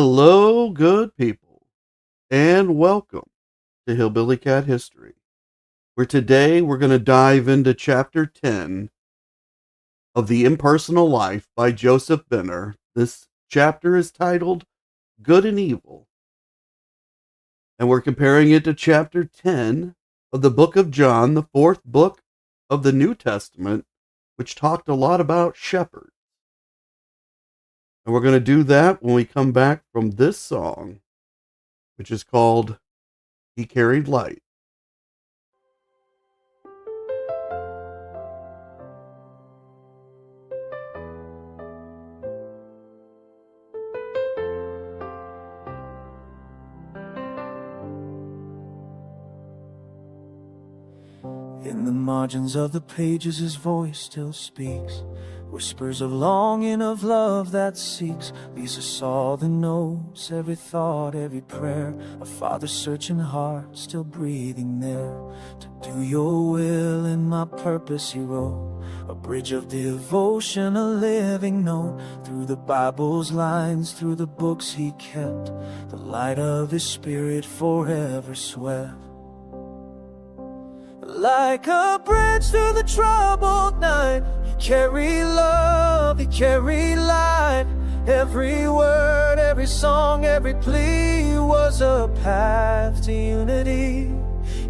Hello, good people, and welcome to Hillbilly Cat History, where today we're going to dive into Chapter 10 of The Impersonal Life by Joseph Benner. This chapter is titled Good and Evil, and we're comparing it to Chapter 10 of the book of John, the fourth book of the New Testament, which talked a lot about shepherds. And we're going to do that when we come back from this song, which is called He Carried Light. In the margins of the pages his voice still speaks, whispers of longing, of love that seeks. Lisa saw the notes, every thought, every prayer, a father's searching heart still breathing there. To do your will and my purpose he wrote, a bridge of devotion, a living note. Through the Bible's lines, through the books he kept, the light of his spirit forever swept. Like a bridge through the troubled night, he carried love, he carried light. Every word, every song, every plea was a path to unity.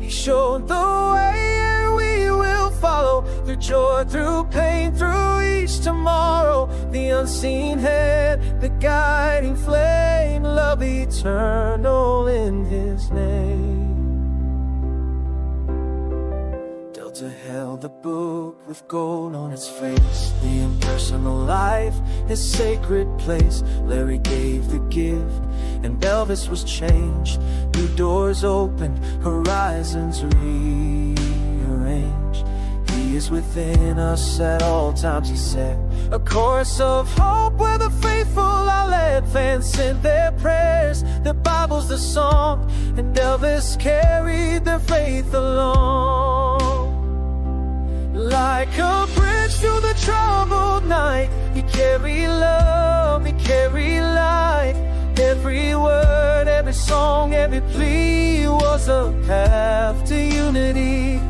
He showed the way and we will follow, through joy, through pain, through each tomorrow. The unseen hand, the guiding flame, love eternal in his name. Delta held the book with gold on its face, the impersonal life, his sacred place. Larry gave the gift, and Elvis was changed. New doors opened, horizons rearranged. He is within us at all times, he said. A chorus of hope where the faithful are led. Fans sent their prayers, the Bible's the song, and Elvis carried their faith along. Like a bridge through the troubled night, he carried love, he carried light. Every word, every song, every plea was a path to unity.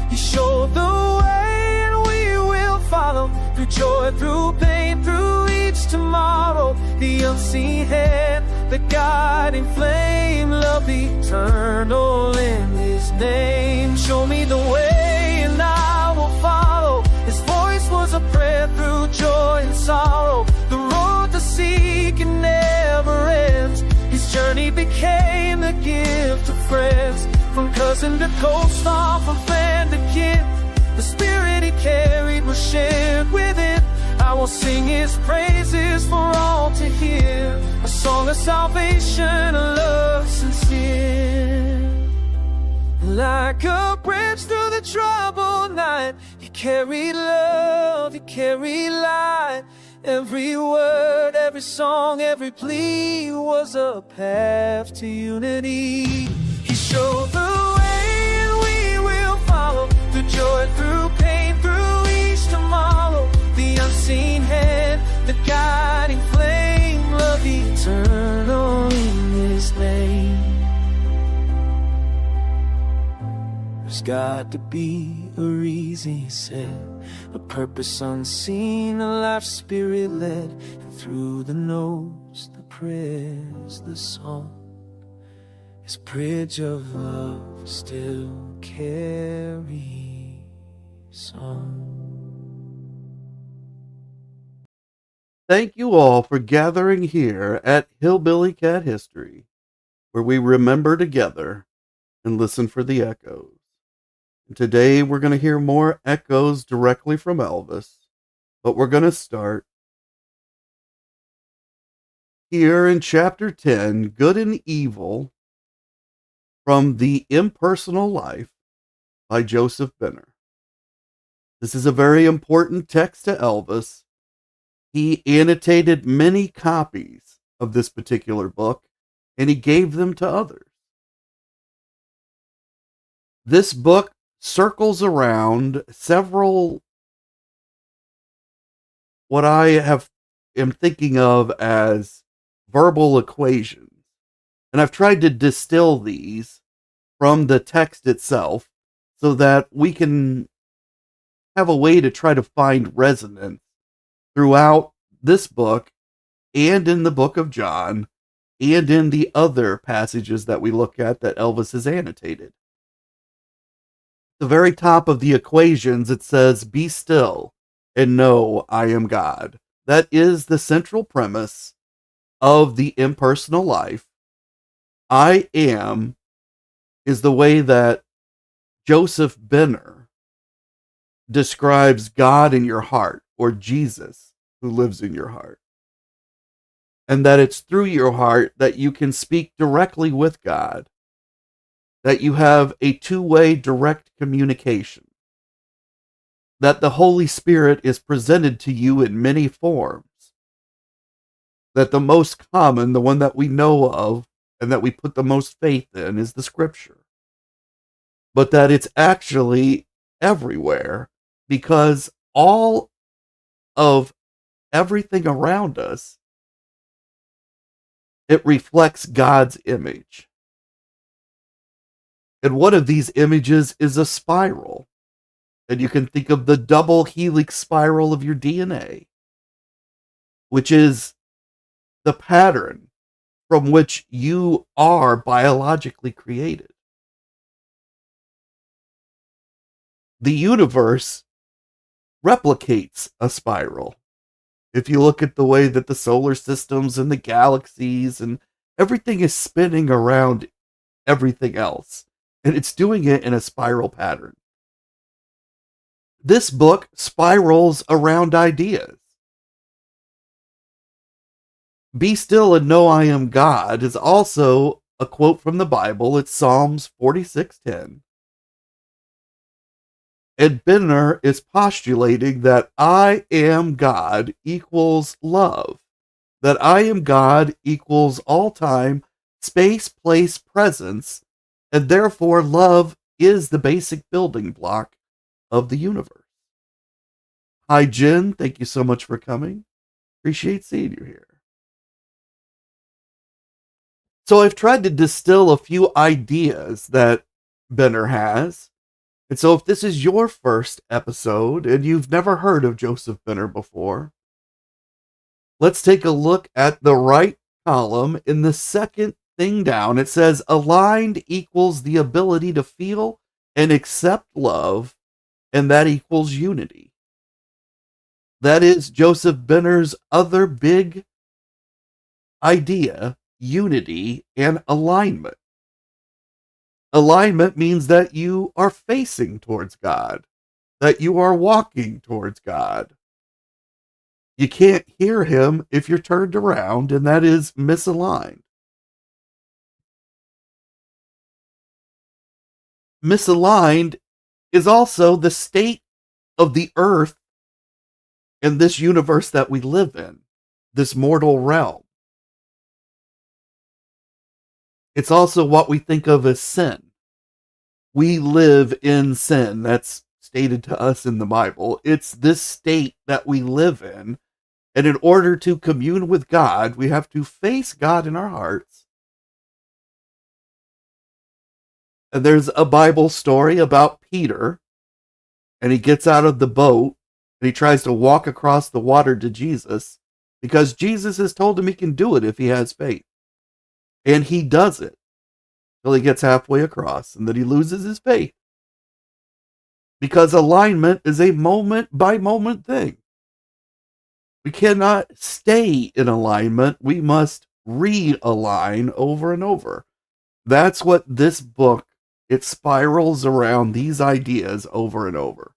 He showed the way and we will follow, through joy, through pain, through each tomorrow. The unseen hand, the guiding flame, love eternal in his name. Show me the way and I will follow. His voice was a prayer through joy and sorrow. The road to seek it never ends. His journey became the gift of friends. From cousin to co-star, from friend to kin, the spirit he carried was shared within. I will sing his praises for all to hear, a song of salvation, a love sincere. Like a bridge through the troubled night, he carried love, he carried light. Every word, every song, every plea was a path to unity. He showed the way and we will follow, through joy, through pain, through each tomorrow. The unseen hand, the guiding flame, love eternal in his name. There's got to be a reason, he said, a purpose unseen, a life spirit led. And through the notes, the prayers, the song, his bridge of love still carries on. Thank you all for gathering here at Hillbilly Cat History, where we remember together and listen for the echoes. And today we're going to hear more echoes directly from Elvis, but we're going to start here in Chapter 10, Good and Evil, from The Impersonal Life by Joseph Benner. This is a very important text to Elvis. He annotated many copies of this particular book, and he gave them to others. This book circles around several, what I am thinking of as verbal equations. And I've tried to distill these from the text itself so that we can have a way to try to find resonance throughout this book and in the book of John and in the other passages that we look at that Elvis has annotated. The very top of the equations, it says, "Be still and know I am God." That is the central premise of the impersonal life. I am is the way that Joseph Benner describes God in your heart, or Jesus who lives in your heart. And that it's through your heart that you can speak directly with God, that you have a two-way direct communication, that the Holy Spirit is presented to you in many forms, that the most common, the one that we know of and that we put the most faith in, is the Scripture, but that it's actually everywhere, because all of everything around us, it reflects God's image. And one of these images is a spiral. And you can think of the double helix spiral of your DNA, which is the pattern from which you are biologically created. The universe replicates a spiral. If you look at the way that the solar systems and the galaxies and everything is spinning around everything else, and it's doing it in a spiral pattern. This book spirals around ideas. "Be still and know I am God" is also a quote from the Bible. It's Psalms 46:10. And Benner is postulating that I am God equals love. That I am God equals all time, space, place, presence, and therefore love is the basic building block of the universe. Hi, Jen. Thank you so much for coming. Appreciate seeing you here. So I've tried to distill a few ideas that Benner has. And so if this is your first episode and you've never heard of Joseph Benner before, let's take a look at the right column in the second thing down. It says aligned equals the ability to feel and accept love, and that equals unity. That is Joseph Benner's other big idea: unity and alignment. Alignment means that you are facing towards God, that you are walking towards God. You can't hear him if you're turned around, and that is misaligned. Misaligned is also the state of the earth and this universe that we live in, this mortal realm. It's also what we think of as sin. We live in sin. That's stated to us in the Bible. It's this state that we live in. And in order to commune with God, we have to face God in our hearts. And there's a Bible story about Peter, and he gets out of the boat and he tries to walk across the water to Jesus because Jesus has told him he can do it if he has faith. And he does it till he gets halfway across, and then he loses his faith. Because alignment is a moment by moment thing. We cannot stay in alignment. We must realign over and over. That's what this book, it spirals around these ideas over and over.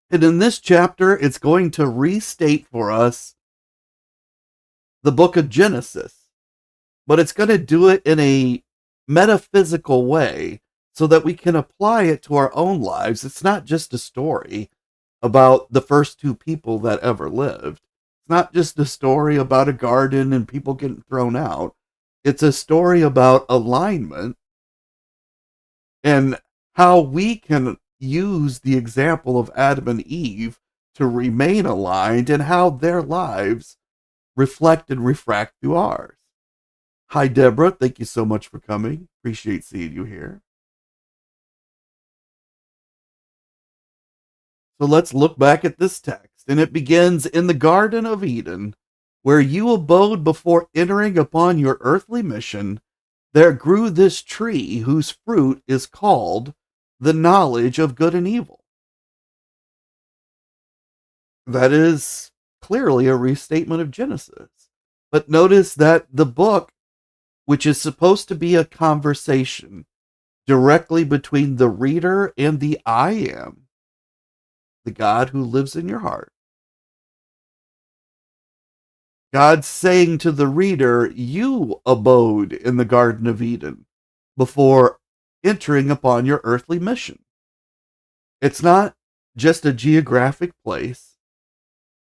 And in this chapter, it's going to restate for us the book of Genesis, but it's going to do it in a metaphysical way so that we can apply it to our own lives. It's not just a story about the first two people that ever lived. It's not just a story about a garden and people getting thrown out. It's a story about alignment and how we can use the example of Adam and Eve to remain aligned, and how their lives reflect and refract through ours. Hi, Deborah. Thank you so much for coming. Appreciate seeing you here. So let's look back at this text, and it begins in the Garden of Eden, where you abode before entering upon your earthly mission. There grew this tree whose fruit is called the knowledge of good and evil. That is clearly a restatement of Genesis. But notice that the book, which is supposed to be a conversation directly between the reader and the I am, the God who lives in your heart, God's saying to the reader, you abode in the Garden of Eden before entering upon your earthly mission. It's not just a geographic place.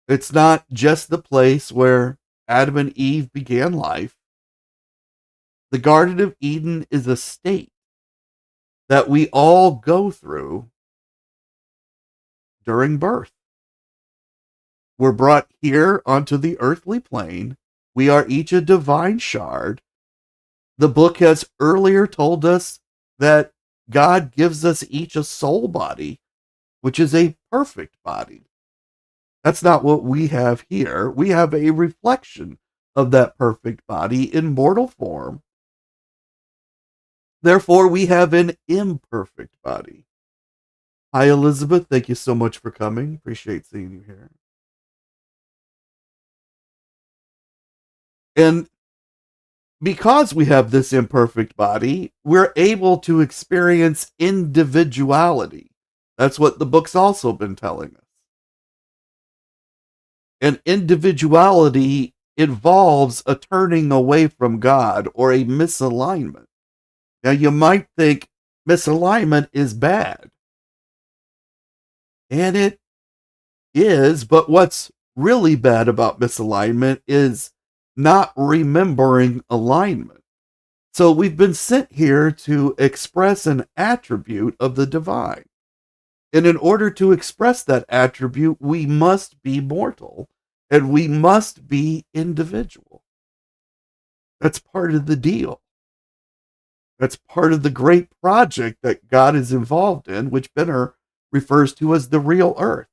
It's not just the place where Adam and Eve began life. The Garden of Eden is a state that we all go through during birth. We're brought here onto the earthly plane. We are each a divine shard. The book has earlier told us that God gives us each a soul body, which is a perfect body. That's not what we have here. We have a reflection of that perfect body in mortal form. Therefore, we have an imperfect body. Hi, Elizabeth. Thank you so much for coming. Appreciate seeing you here. And because we have this imperfect body, we're able to experience individuality. That's what the book's also been telling us. And individuality involves a turning away from God or a misalignment. Now, you might think misalignment is bad. And it is, but what's really bad about misalignment is not remembering alignment. So we've been sent here to express an attribute of the divine. And in order to express that attribute, we must be mortal and we must be individual. That's part of the deal. That's part of the great project that God is involved in, which Benner refers to as the real earth.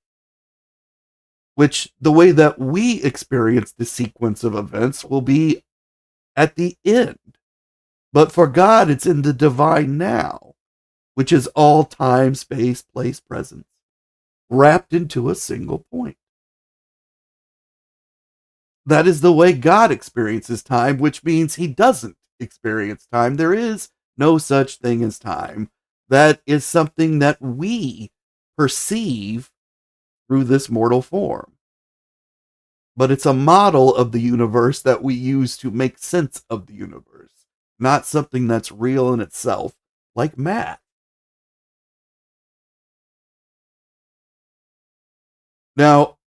Which the way that we experience the sequence of events will be at the end. But for God, it's in the divine now, which is all time, space, place, presence, wrapped into a single point. That is the way God experiences time, which means he doesn't experience time. There is no such thing as time. That is something that we perceive through this mortal form. But it's a model of the universe that we use to make sense of the universe, not something that's real in itself, like math. Now,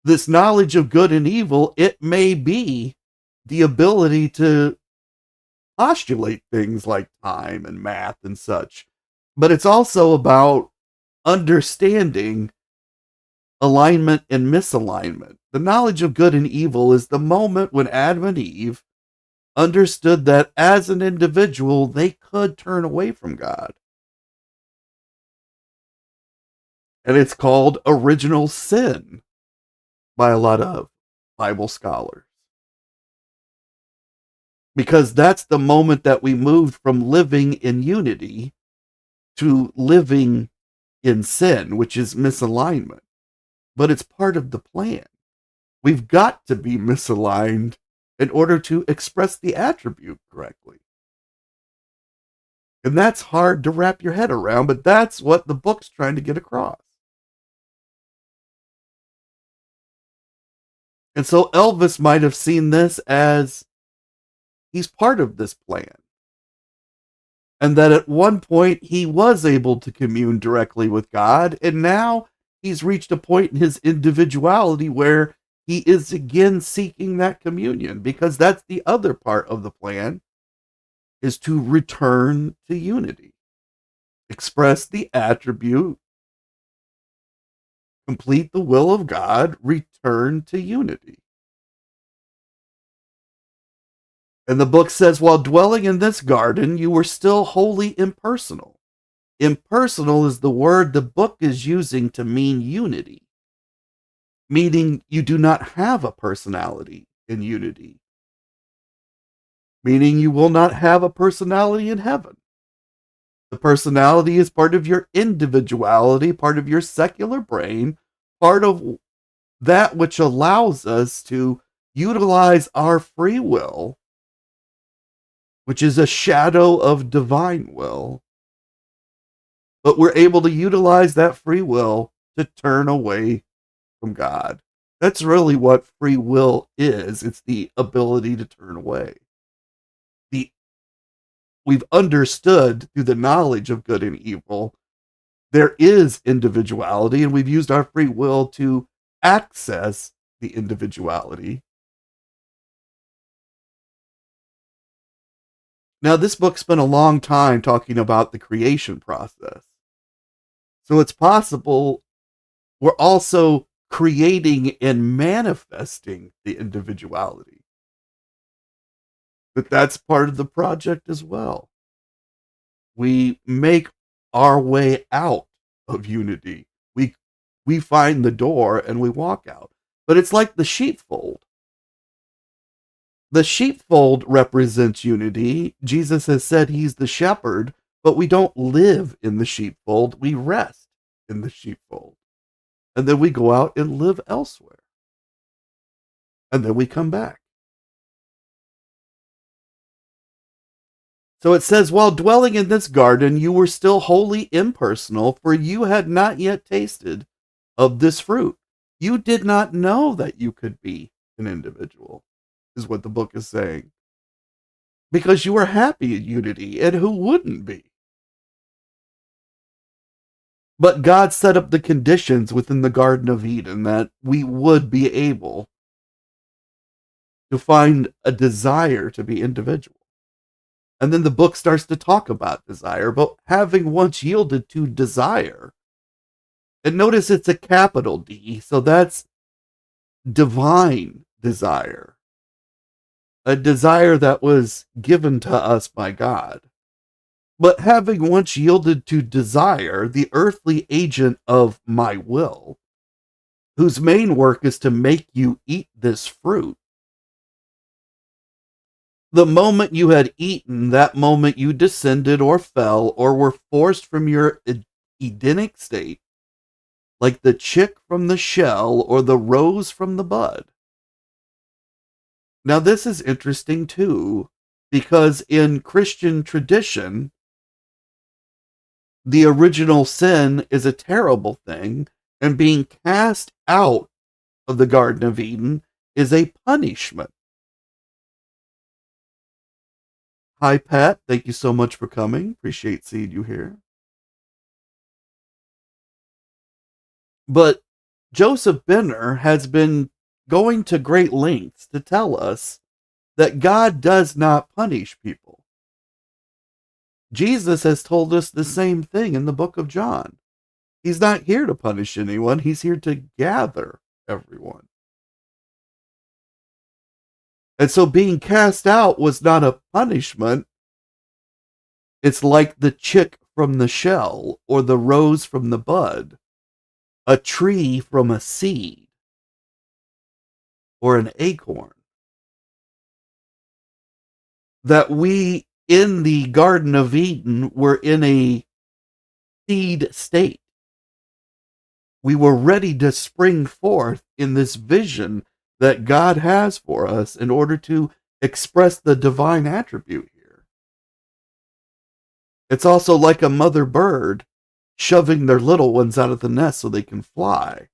this knowledge of good and evil, it may be the ability to postulate things like time and math and such, but it's also about understanding alignment and misalignment. The knowledge of good and evil is the moment when Adam and Eve understood that as an individual, they could turn away from God. And it's called original sin by a lot of Bible scholars. Because that's the moment that we moved from living in unity to living in sin, which is misalignment. But it's part of the plan. We've got to be misaligned in order to express the attribute correctly. And that's hard to wrap your head around, but that's what the book's trying to get across. And so Elvis might have seen this as he's part of this plan. And that at one point he was able to commune directly with God, and now he's reached a point in his individuality where he is again seeking that communion, because that's the other part of the plan, is to return to unity. Express the attribute, complete the will of God, return to unity. And the book says, while dwelling in this garden, you were still wholly impersonal. Impersonal is the word the book is using to mean unity, meaning you do not have a personality in unity, meaning you will not have a personality in heaven. The personality is part of your individuality, part of your secular brain, part of that which allows us to utilize our free will, which is a shadow of divine will. But we're able to utilize that free will to turn away from God. That's really what free will is. It's the ability to turn away. We've understood through the knowledge of good and evil, there is individuality, and we've used our free will to access the individuality. Now, this book spent a long time talking about the creation process. So it's possible we're also creating and manifesting the individuality. But that's part of the project as well. We make our way out of unity. We find the door and we walk out. But it's like the sheepfold. The sheepfold represents unity. Jesus has said he's the shepherd, but we don't live in the sheepfold. We rest in the sheepfold. And then we go out and live elsewhere. And then we come back. So it says, while dwelling in this garden, you were still wholly impersonal, for you had not yet tasted of this fruit. You did not know that you could be an individual, is what the book is saying. Because you were happy in unity, and who wouldn't be? But God set up the conditions within the Garden of Eden that we would be able to find a desire to be individual. And then the book starts to talk about desire, but having once yielded to desire, and notice it's a capital D, so that's divine desire, a desire that was given to us by God. But having once yielded to desire, the earthly agent of my will, whose main work is to make you eat this fruit, the moment you had eaten, that moment you descended or fell or were forced from your Edenic state, like the chick from the shell or the rose from the bud. Now, this is interesting too, because in Christian tradition, the original sin is a terrible thing, and being cast out of the Garden of Eden is a punishment. Hi, Pat. Thank you so much for coming. Appreciate seeing you here. But Joseph Benner has been going to great lengths to tell us that God does not punish people. Jesus has told us the same thing in the book of John. He's not here to punish anyone. He's here to gather everyone. And so being cast out was not a punishment. It's like the chick from the shell or the rose from the bud, a tree from a seed, or an acorn. That we in the Garden of Eden were in a seed state. We were ready to spring forth in this vision that God has for us in order to express the divine attribute here. It's also like a mother bird shoving their little ones out of the nest so they can fly.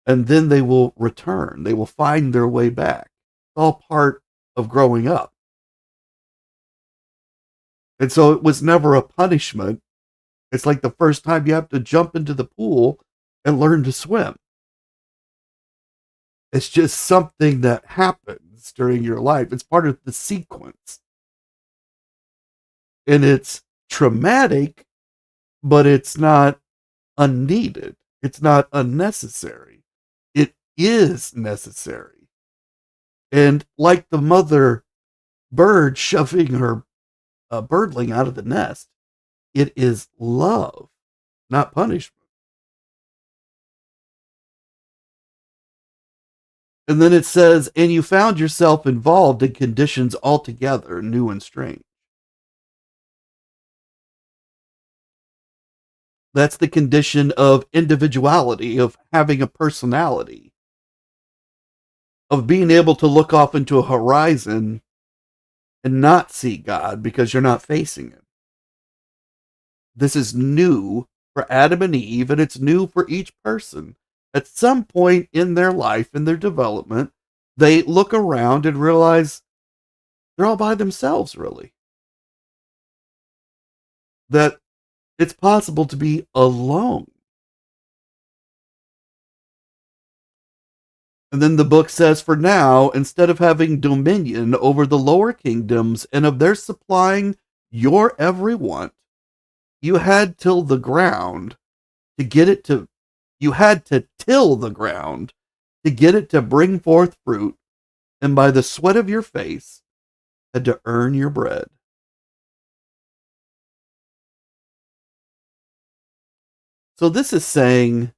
And then they will return. They will find their way back. It's all part of growing up. And so it was never a punishment. It's like the first time you have to jump into the pool and learn to swim. It's just something that happens during your life. It's part of the sequence. And it's traumatic, but it's not unneeded. It's not unnecessary. It is necessary. And like the mother bird shoving her birdling out of the nest, it is love, not punishment. And then it says, and you found yourself involved in conditions altogether new and strange. That's the condition of individuality, of having a personality, of being able to look off into a horizon and not see God because you're not facing him. This is new for Adam and Eve, and it's new for each person. At some point in their life, in their development, they look around and realize they're all by themselves, really. That it's possible to be alone. And then the book says, for now, instead of having dominion over the lower kingdoms and of their supplying your every want, you had till the ground to get it to, you had to till the ground to get it to bring forth fruit, and by the sweat of your face had to earn your bread. So this is saying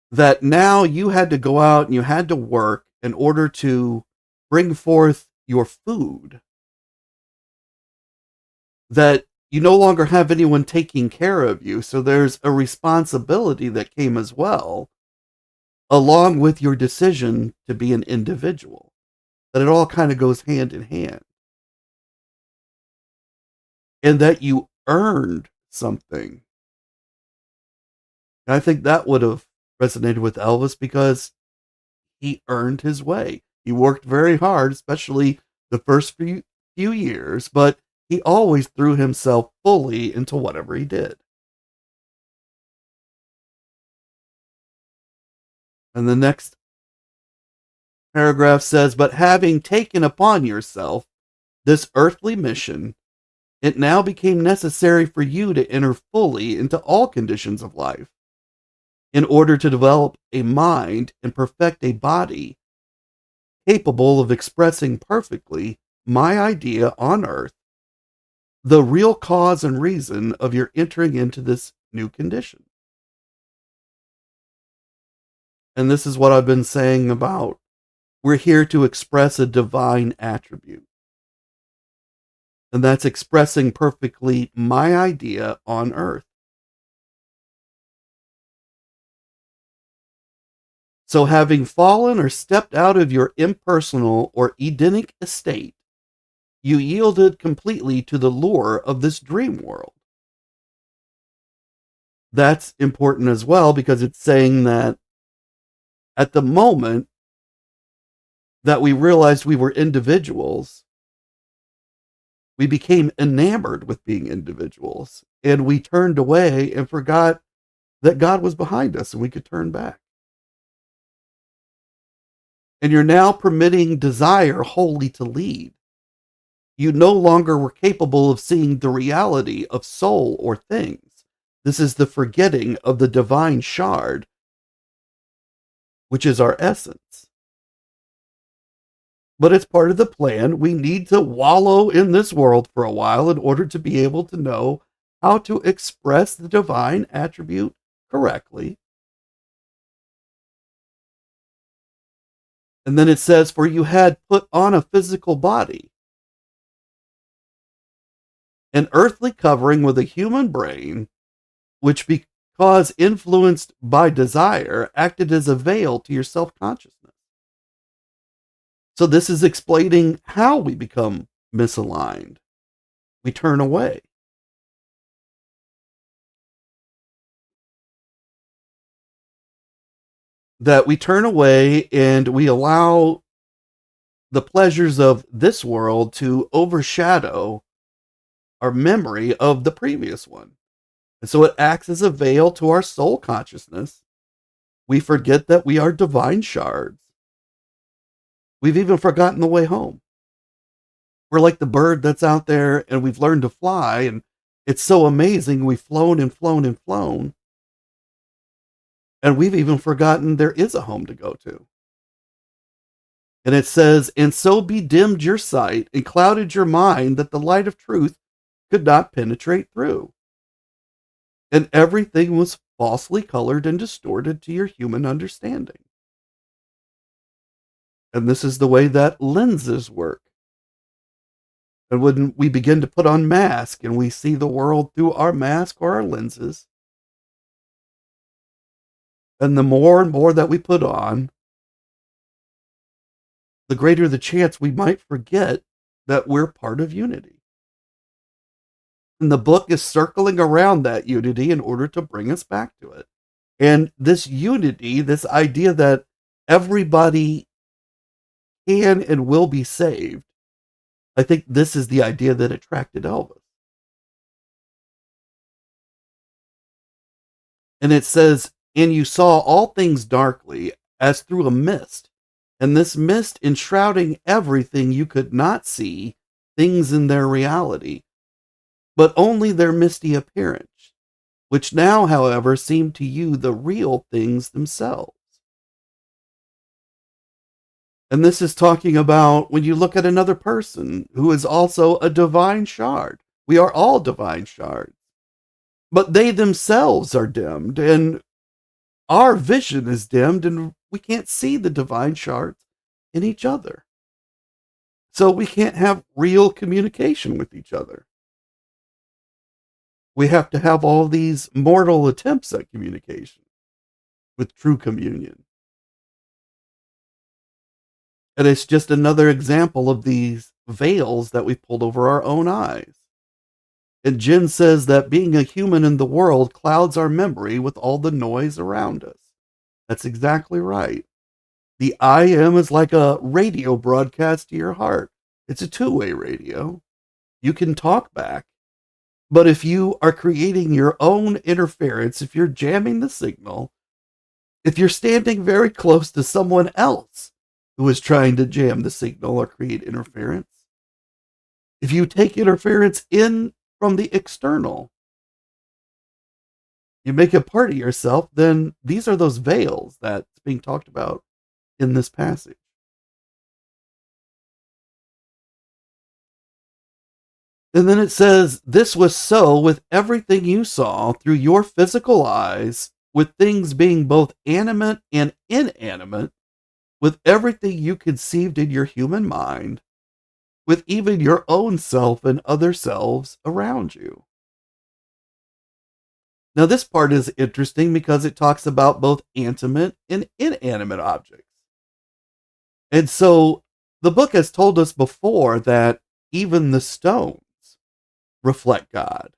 that now you had to go out and you had to work in order to bring forth your food. That you no longer have anyone taking care of you, so there's a responsibility that came as well, along with your decision to be an individual. That it all kind of goes hand in hand. And that you earned something. And I think that would have resonated with Elvis because he earned his way. He worked very hard, especially the first few years, but he always threw himself fully into whatever he did. And the next paragraph says, but having taken upon yourself this earthly mission, it now became necessary for you to enter fully into all conditions of life in order to develop a mind and perfect a body capable of expressing perfectly my idea on earth, the real cause and reason of your entering into this new condition. And this is what I've been saying about we're here to express a divine attribute. And that's expressing perfectly my idea on earth. So having fallen or stepped out of your impersonal or Edenic estate, you yielded completely to the lure of this dream world. That's important as well because it's saying that at the moment that we realized we were individuals, we became enamored with being individuals, and we turned away and forgot that God was behind us and we could turn back. And you're now permitting desire wholly to lead. You no longer were capable of seeing the reality of soul or things. This is the forgetting of the divine shard, which is our essence. But it's part of the plan. We need to wallow in this world for a while in order to be able to know how to express the divine attribute correctly. And then it says, for you had put on a physical body, an earthly covering with a human brain, which because influenced by desire, acted as a veil to your self-consciousness. So this is explaining how we become misaligned. We turn away. That we turn away and we allow the pleasures of this world to overshadow our memory of the previous one. And so it acts as a veil to our soul consciousness. We forget that we are divine shards. We've even forgotten the way home. We're like the bird that's out there and we've learned to fly, and it's so amazing. We've flown and flown and flown. And we've even forgotten there is a home to go to. And it says, and so bedimmed your sight and clouded your mind that the light of truth could not penetrate through. And everything was falsely colored and distorted to your human understanding. And this is the way that lenses work. And when we begin to put on masks and we see the world through our mask or our lenses, and the more and more that we put on, the greater the chance we might forget that we're part of unity. And the book is circling around that unity in order to bring us back to it. And this unity, this idea that everybody can and will be saved, I think this is the idea that attracted Elvis. And it says, and you saw all things darkly as through a mist, and this mist enshrouding everything you could not see, things in their reality, but only their misty appearance, which now, however, seem to you the real things themselves. And this is talking about when you look at another person who is also a divine shard. We are all divine shards. But they themselves are dimmed, and our vision is dimmed, and we can't see the divine shards in each other. So we can't have real communication with each other. We have to have all these mortal attempts at communication with true communion. And it's just another example of these veils that we pulled over our own eyes. And Jen says that being a human in the world clouds our memory with all the noise around us. That's exactly right. The I am is like a radio broadcast to your heart. It's a two-way radio. You can talk back. But if you are creating your own interference, if you're jamming the signal, if you're standing very close to someone else who is trying to jam the signal or create interference, if you take interference in from the external, you make it part of yourself, then these are those veils that's being talked about in this passage. And then it says, this was so with everything you saw through your physical eyes, with things being both animate and inanimate, with everything you conceived in your human mind, with even your own self and other selves around you. Now, this part is interesting because it talks about both animate and inanimate objects. And so the book has told us before that even the stones reflect God,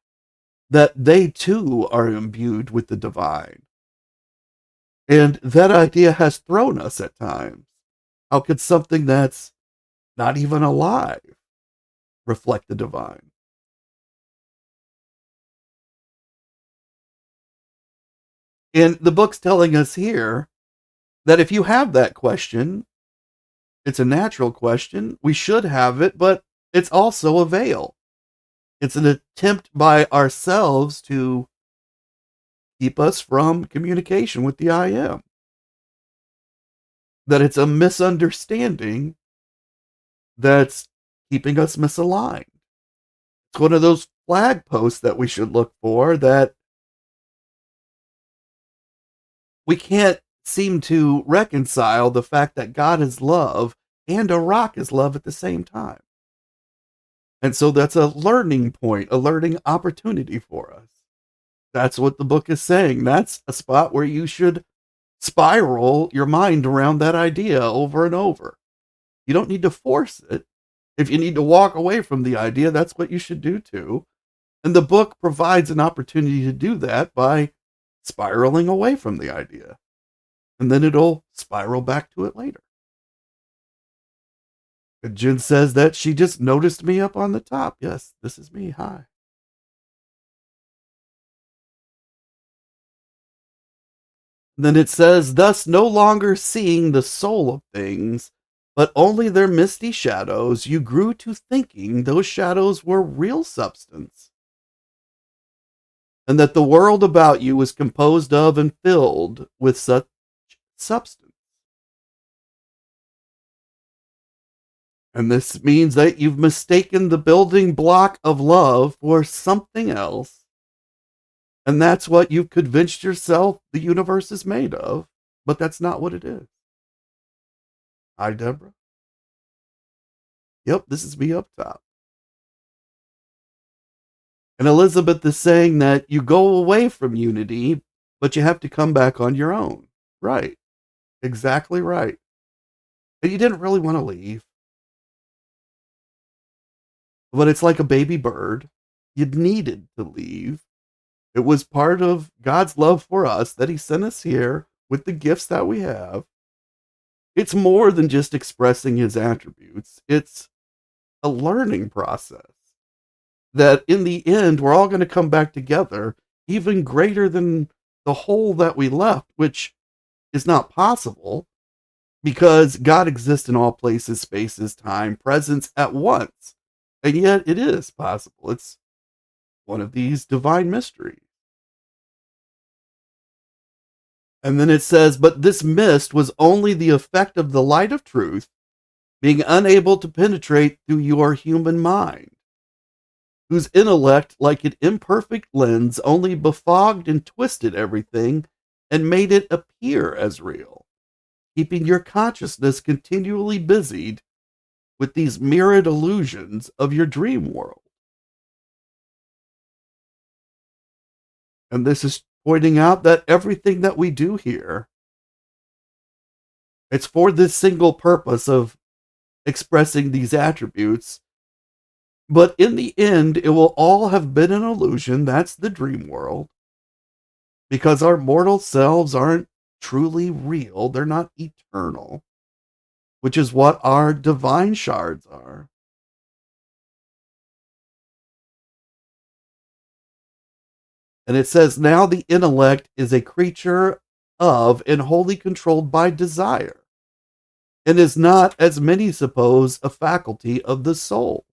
that they too are imbued with the divine. And that idea has thrown us at times. How could something that's not even alive reflect the divine? And the book's telling us here that if you have that question, it's a natural question. We should have it, but it's also a veil. It's an attempt by ourselves to keep us from communication with the I am. That it's a misunderstanding that's keeping us misaligned. It's one of those flag posts that we should look for, that we can't seem to reconcile the fact that God is love and a rock is love at the same time. And so that's a learning point, a learning opportunity for us. That's what the book is saying. That's a spot where you should spiral your mind around that idea over and over. You don't need to force it. If you need to walk away from the idea, that's what you should do too. And the book provides an opportunity to do that by spiraling away from the idea. And then it'll spiral back to it later. And Jen says that she just noticed me up on the top. Yes, this is me. Hi. And then it says, thus no longer seeing the soul of things, but only their misty shadows, you grew to thinking those shadows were real substance, and that the world about you was composed of and filled with such substance. And this means that you've mistaken the building block of love for something else. And that's what you've convinced yourself the universe is made of. But that's not what it is. Hi, Deborah. Yep, this is me up top. And Elizabeth is saying that you go away from unity, but you have to come back on your own. Right. Exactly right. And you didn't really want to leave. But it's like a baby bird. You needed to leave. It was part of God's love for us that he sent us here with the gifts that we have. It's more than just expressing his attributes. It's a learning process that in the end, we're all going to come back together, even greater than the whole that we left, which is not possible because God exists in all places, spaces, time, presence at once. And yet it is possible. It's one of these divine mysteries. And then it says, but this mist was only the effect of the light of truth being unable to penetrate through your human mind, whose intellect, like an imperfect lens, only befogged and twisted everything and made it appear as real, keeping your consciousness continually busied with these mirrored illusions of your dream world. And this is pointing out that everything that we do here, it's for this single purpose of expressing these attributes. But in the end, it will all have been an illusion. That's the dream world. Because our mortal selves aren't truly real. They're not eternal, which is what our divine shards are. And it says, now the intellect is a creature of and wholly controlled by desire, and is not, as many suppose, a faculty of the soul.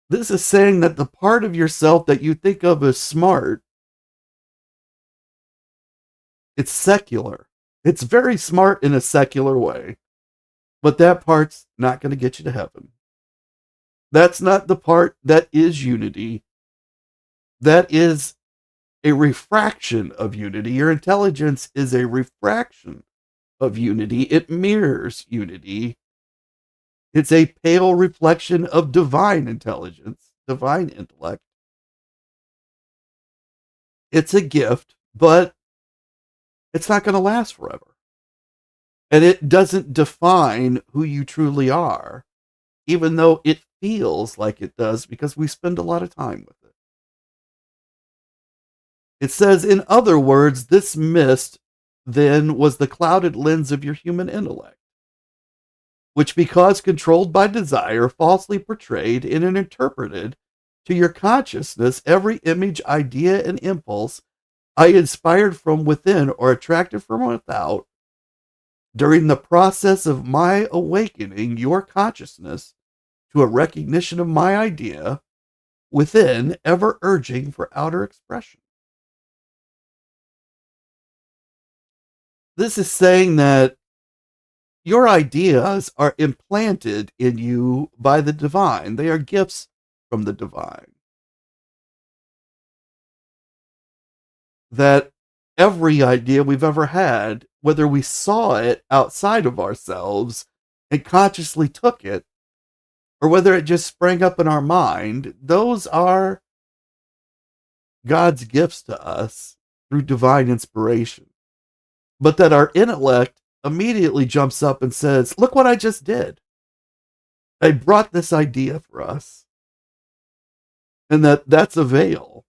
This is saying that the part of yourself that you think of as smart, it's secular. It's very smart in a secular way, but that part's not going to get you to heaven. That's not the part that is unity. That is a refraction of unity. Your intelligence is a refraction of unity. It mirrors unity. It's a pale reflection of divine intelligence, divine intellect. It's a gift, but it's not going to last forever. And it doesn't define who you truly are, even though it feels like it does because we spend a lot of time with it. It says, in other words, this mist then was the clouded lens of your human intellect, which, because controlled by desire, falsely portrayed and interpreted to your consciousness every image, idea, and impulse I inspired from within or attracted from without during the process of my awakening your consciousness to a recognition of my idea within, ever urging for outer expression. This is saying that your ideas are implanted in you by the divine. They are gifts from the divine. That every idea we've ever had, whether we saw it outside of ourselves and consciously took it, or whether it just sprang up in our mind, those are God's gifts to us through divine inspiration. But that our intellect immediately jumps up and says, look what I just did. I brought this idea for us. And that's a veil.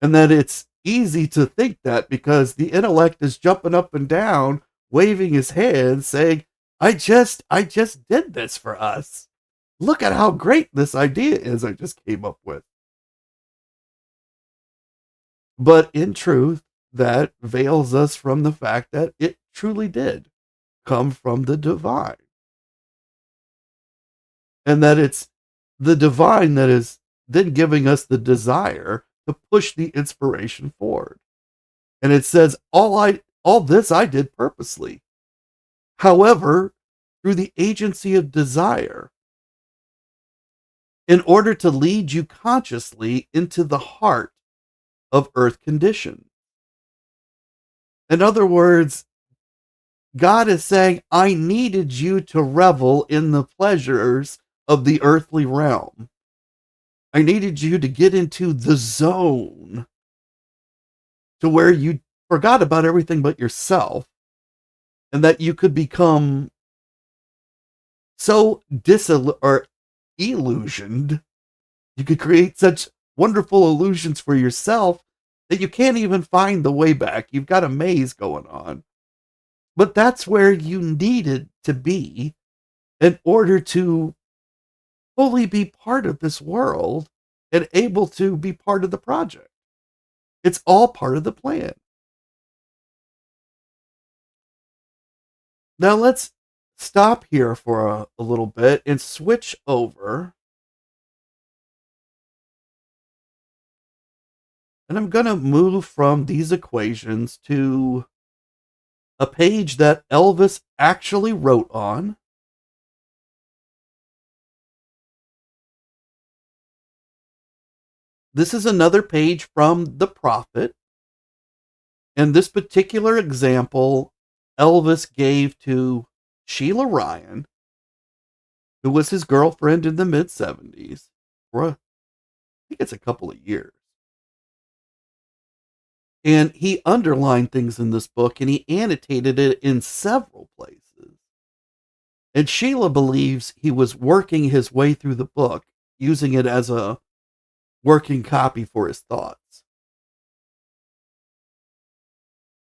And that it's easy to think that because the intellect is jumping up and down, waving his hands, saying, I just did this for us. Look at how great this idea is I just came up with. But in truth, that veils us from the fact that it truly did come from the divine. And that it's the divine that is then giving us the desire to push the inspiration forward. And it says, all this I did purposely. However, through the agency of desire in order to lead you consciously into the heart of earth conditions. In other words, God is saying, I needed you to revel in the pleasures of the earthly realm. I needed you to get into the zone to where you forgot about everything but yourself, and that you could become so illusioned, you could create such wonderful illusions for yourself that you can't even find the way back. You've got a maze going on. But that's where you needed to be in order to fully be part of this world and able to be part of the project. It's all part of the plan. Now let's stop here for a little bit and switch over. And I'm going to move from these equations to a page that Elvis actually wrote on. This is another page from The Prophet. And this particular example, Elvis gave to Sheila Ryan, who was his girlfriend in the mid-70s, for I think it's a couple of years. And he underlined things in this book, and he annotated it in several places. And Sheila believes he was working his way through the book, using it as a working copy for his thoughts.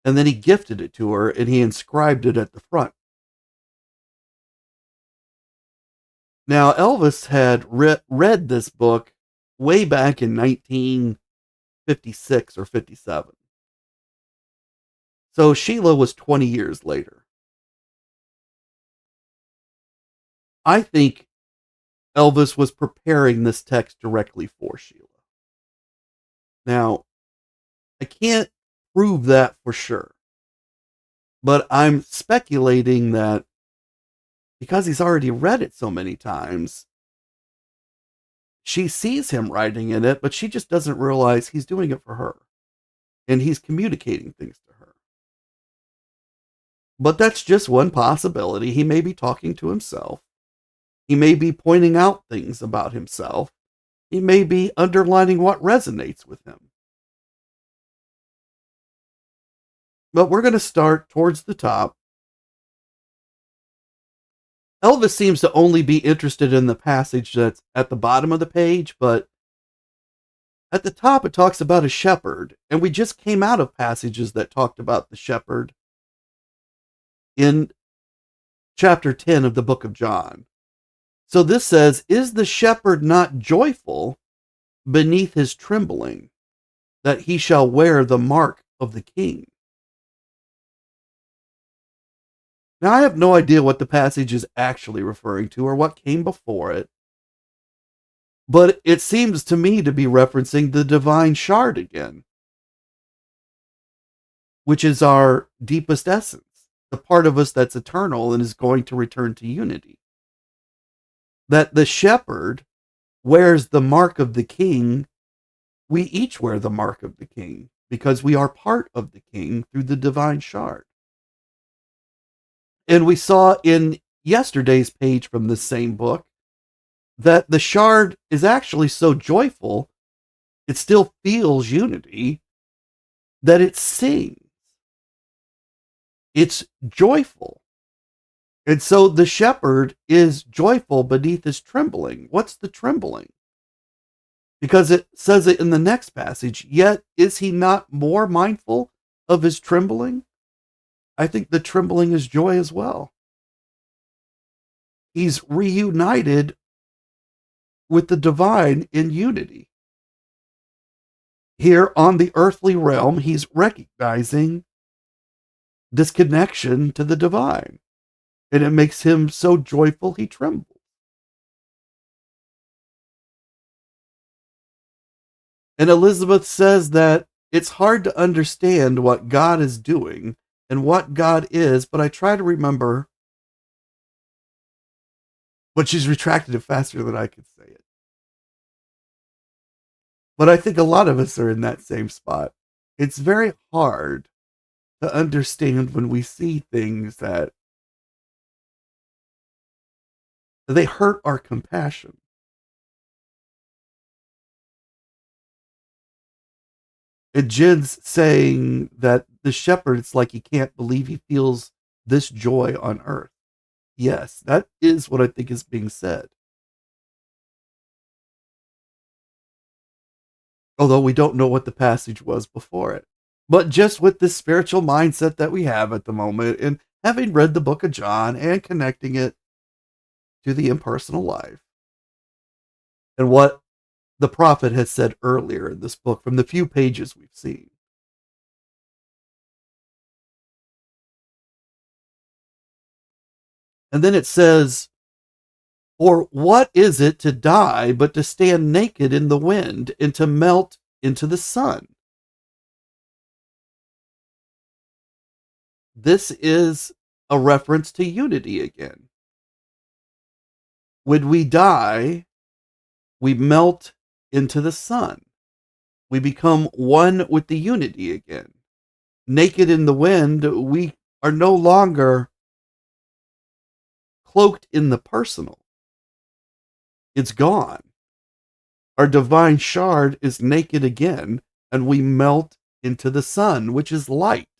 And then he gifted it to her, and he inscribed it at the front. Now, Elvis had read this book way back in 1956 or 57. So Sheila was 20 years later. I think Elvis was preparing this text directly for Sheila. Now, I can't prove that for sure, but I'm speculating that because he's already read it so many times, she sees him writing in it, but she just doesn't realize he's doing it for her, and he's communicating things to her. But that's just one possibility. He may be talking to himself. He may be pointing out things about himself. He may be underlining what resonates with him. But we're going to start towards the top. Elvis seems to only be interested in the passage that's at the bottom of the page, but at the top it talks about a shepherd, and we just came out of passages that talked about the shepherd in chapter 10 of the book of John. So this says, is the shepherd not joyful beneath his trembling, that he shall wear the mark of the king? Now, I have no idea what the passage is actually referring to or what came before it, but it seems to me to be referencing the divine shard again, which is our deepest essence, the part of us that's eternal and is going to return to unity. That the shepherd wears the mark of the king. We each wear the mark of the king because we are part of the king through the divine shard. And we saw in yesterday's page from the same book that the shard is actually so joyful, it still feels unity, that it sings. It's joyful. And so the shepherd is joyful beneath his trembling. What's the trembling? Because it says it in the next passage, yet is he not more mindful of his trembling? I think the trembling is joy as well. He's reunited with the divine in unity. Here on the earthly realm, he's recognizing this connection to the divine, and it makes him so joyful he trembles. And Elizabeth says that it's hard to understand what God is doing and what God is, but I try to remember But she's retracted it faster than I could say it. But I think a lot of us are in that same spot. It's very hard to understand when we see things that they hurt our compassion. And Jed's saying that the shepherd, it's like he can't believe he feels this joy on earth. Yes, that is what I think is being said. Although we don't know what the passage was before it. But just with this spiritual mindset that we have at the moment, and having read the book of John and connecting it to the impersonal life, and what the prophet has said earlier in this book from the few pages we've seen. And then it says, "For what is it to die but to stand naked in the wind and to melt into the sun?" This is a reference to unity again. When we die, we melt into the sun. We become one with the unity again. Naked in the wind, we are no longer cloaked in the personal. It's gone. Our divine shard is naked again, and we melt into the sun, which is light.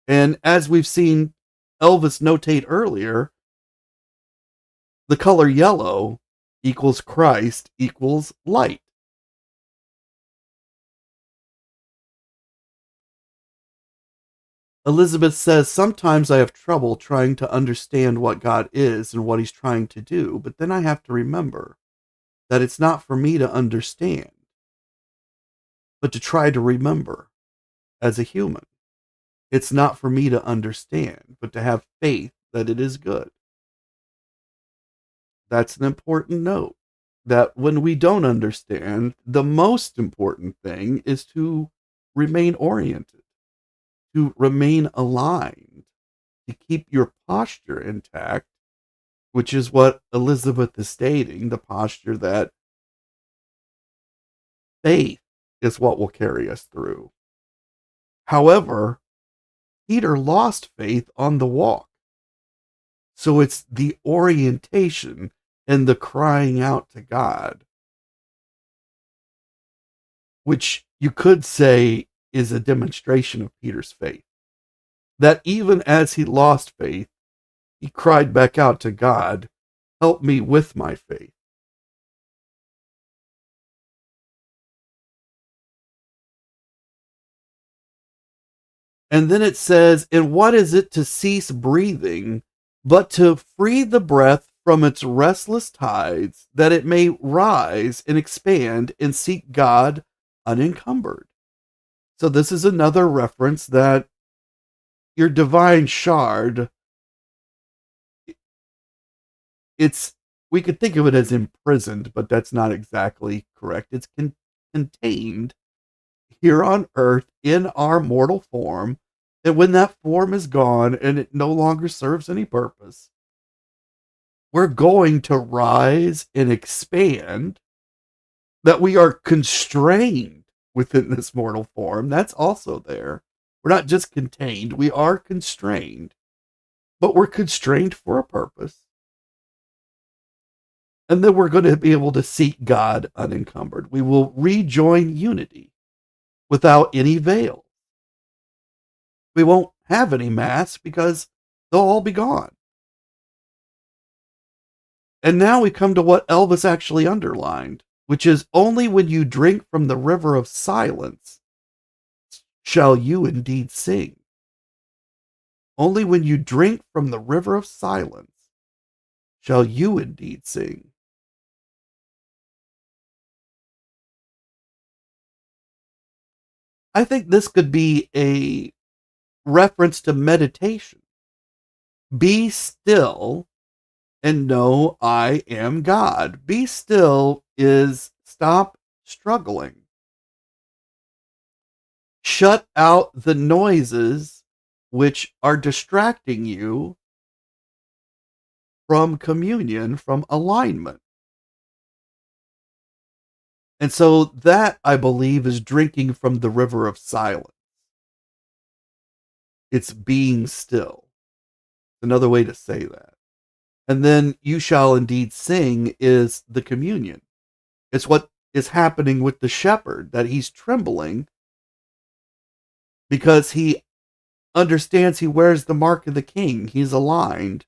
And as we've seen Elvis notate earlier, the color yellow equals Christ equals light. Elizabeth says, "Sometimes I have trouble trying to understand what God is and what he's trying to do, but then I have to remember that it's not for me to understand, but to try to remember as a human. It's not for me to understand, but to have faith that it is good." That's an important note, that when we don't understand, the most important thing is to remain oriented, to remain aligned, to keep your posture intact, which is what Elizabeth is stating, the posture that faith is what will carry us through. However, Peter lost faith on the walk. So it's the orientation and the crying out to God, which you could say is a demonstration of Peter's faith. That even as he lost faith, he cried back out to God, "Help me with my faith." And then it says, "And what is it to cease breathing, but to free the breath from its restless tides, that it may rise and expand and seek God unencumbered?" So this is another reference that your divine shard, it's, we could think of it as imprisoned, but that's not exactly correct. It's contained here on earth in our mortal form. And when that form is gone and it no longer serves any purpose, we're going to rise and expand, that we are constrained within this mortal form. That's also there. We're not just contained, we are constrained, but we're constrained for a purpose. And then we're going to be able to seek God unencumbered. We will rejoin unity without any veil. We won't have any masks because they'll all be gone. And now we come to what Elvis actually underlined, which is, "Only when you drink from the river of silence shall you indeed sing." Only when you drink from the river of silence shall you indeed sing. I think this could be a reference to meditation. Be still and know I am God. Be still is stop struggling. Shut out the noises which are distracting you from communion, from alignment. And so that, I believe, is drinking from the river of silence. It's being still. Another way to say that. And then you shall indeed sing is the communion. It's what is happening with the shepherd, that he's trembling because he understands he wears the mark of the king. He's aligned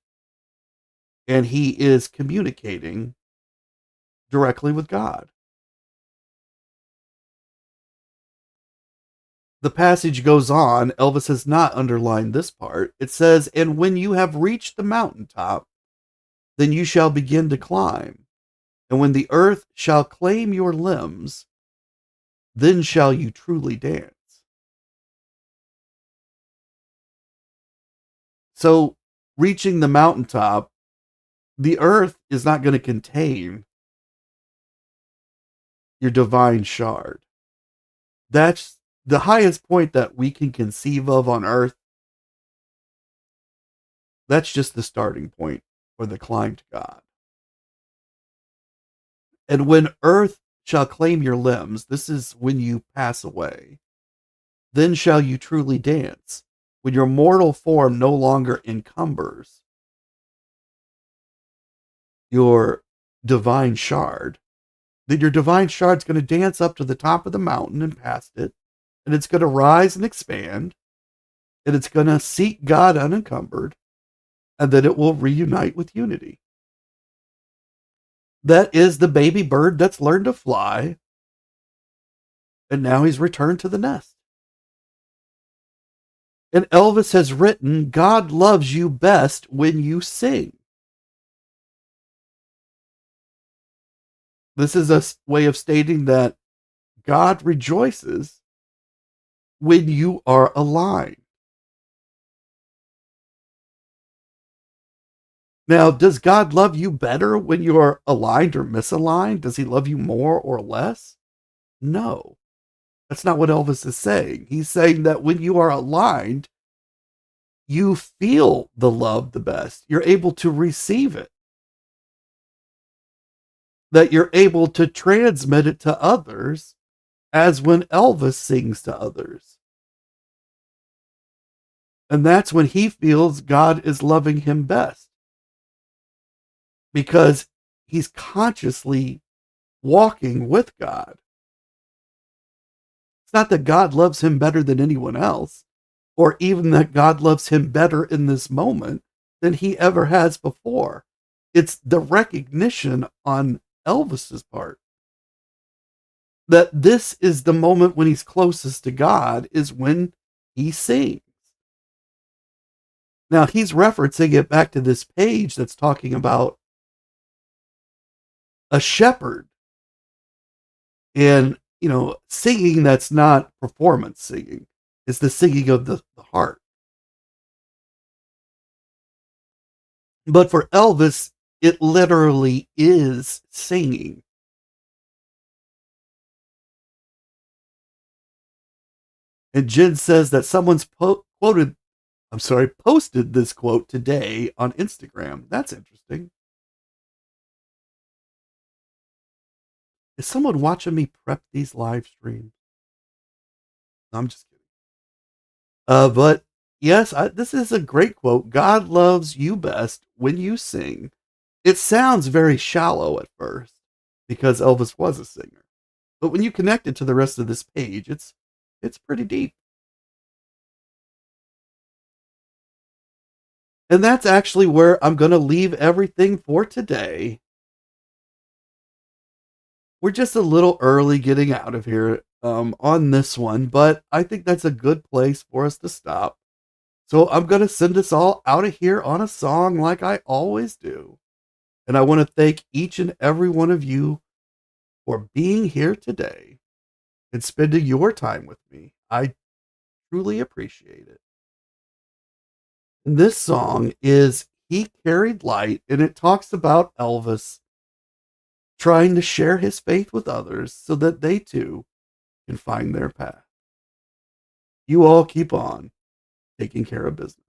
and he is communicating directly with God. The passage goes on. Elvis has not underlined this part. It says, and when you have reached the mountaintop, then you shall begin to climb. And when the earth shall claim your limbs, then shall you truly dance. So, reaching the mountaintop, the earth is not going to contain your divine shard. That's the highest point that we can conceive of on earth. That's just the starting point for the climb to God. And when earth shall claim your limbs, this is when you pass away, then shall you truly dance, when your mortal form no longer encumbers your divine shard. Then your divine shard's going to dance up to the top of the mountain and past it, and it's going to rise and expand, and it's going to seek God unencumbered, and then it will reunite with unity. That is the baby bird that's learned to fly, and now he's returned to the nest. And Elvis has written, God loves you best when you sing. This is a way of stating that God rejoices when you are aligned. Now, does God love you better when you are aligned or misaligned? Does he love you more or less? No. That's not what Elvis is saying. He's saying that when you are aligned, you feel the love the best. You're able to receive it. That you're able to transmit it to others, as when Elvis sings to others. And that's when he feels God is loving him best. Because he's consciously walking with God. It's not that God loves him better than anyone else, or even that God loves him better in this moment than he ever has before. It's the recognition on Elvis's part that this is the moment when he's closest to God, is when he sings. Now, he's referencing it back to this page that's talking about a shepherd and, singing that's not performance singing. It's the singing of the heart. But for Elvis, it literally is singing. And Jen says that someone's posted this quote today on Instagram. That's interesting. Is someone watching me prep these live streams? No, I'm just kidding. But yes, this is a great quote. God loves you best when you sing. It sounds very shallow at first because Elvis was a singer. But when you connect it to the rest of this page, it's pretty deep. And that's actually where I'm going to leave everything for today. We're just a little early getting out of here on this one, but I think that's a good place for us to stop. So I'm going to send us all out of here on a song like I always do. And I want to thank each and every one of you for being here today and spending your time with me. I truly appreciate it. And this song is He Carried Light, and it talks about Elvis trying to share his faith with others so that they too can find their path. You all keep on taking care of business.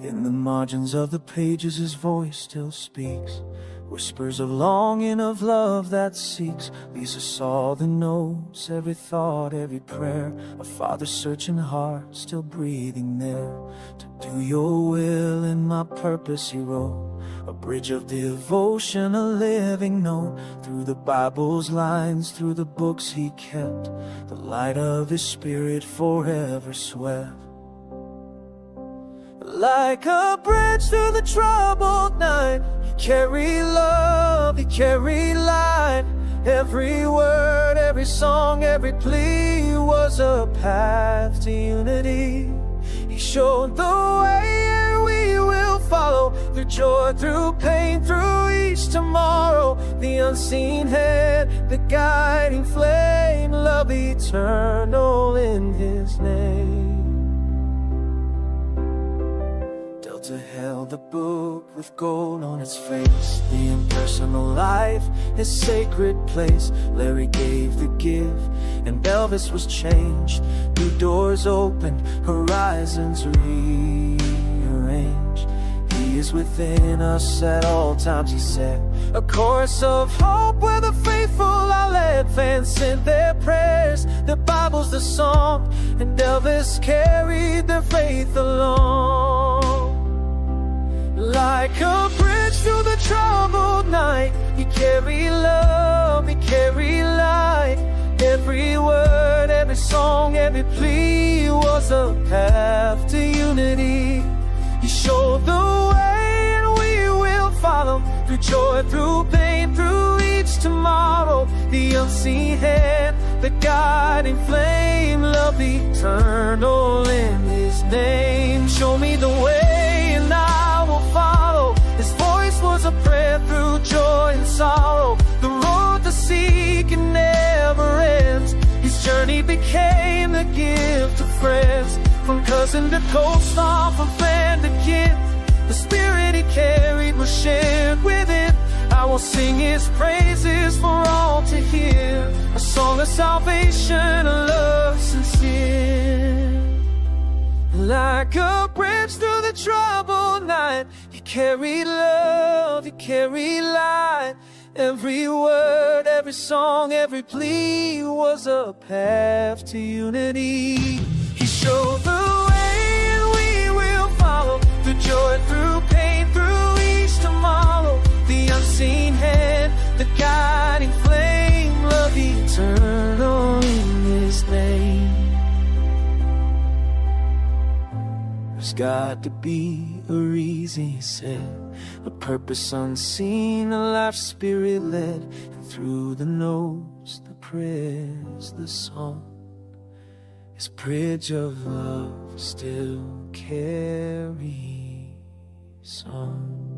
In the margins of the pages his voice still speaks, whispers of longing, of love that seeks. Lisa saw the notes, every thought, every prayer, a father's searching heart still breathing there. To do your will and my purpose he wrote, a bridge of devotion, a living note. Through the Bible's lines, through the books he kept, the light of his spirit forever swept. Like a bridge through the troubled night, he carried love, he carried light. Every word, every song, every plea was a path to unity. He showed the way and we will follow, through joy, through pain, through each tomorrow. The unseen hand, the guiding flame, love eternal in his name. Delta held the book with gold on its face, the impersonal life, his sacred place. Larry gave the gift and Elvis was changed. New doors opened, horizons rearranged. He is within us at all times, he said. A chorus of hope where the faithful are led. Fans sent their prayers, the Bible's the song, and Elvis carried their faith along. Like a bridge through the troubled night, he carried love, he carried light. Every word, every song, every plea was a path to unity. He showed the way and we will follow, through joy, through pain, through each tomorrow. The unseen hand, the guiding flame, love eternal in his name. Show me the way and I will follow. His voice was a prayer through joy and sorrow. The road to seek it never ends. His journey became the gift of friends. From cousin to co-star, from friend to kin, the spirit he carried was shared within. I will sing his praises for all to hear, a song of salvation, a love sincere. Like a bridge through the troubled night, he carried love, he carried light. Every word, every song, every plea was a path to unity. He showed the way and we will follow, through joy, through pain, through each tomorrow. The unseen hand, the guiding flame, love eternal in his name. There's got to be a reason, he said, a purpose unseen, a life spirit led. And through the notes, the prayers, the song, his bridge of love still carries on.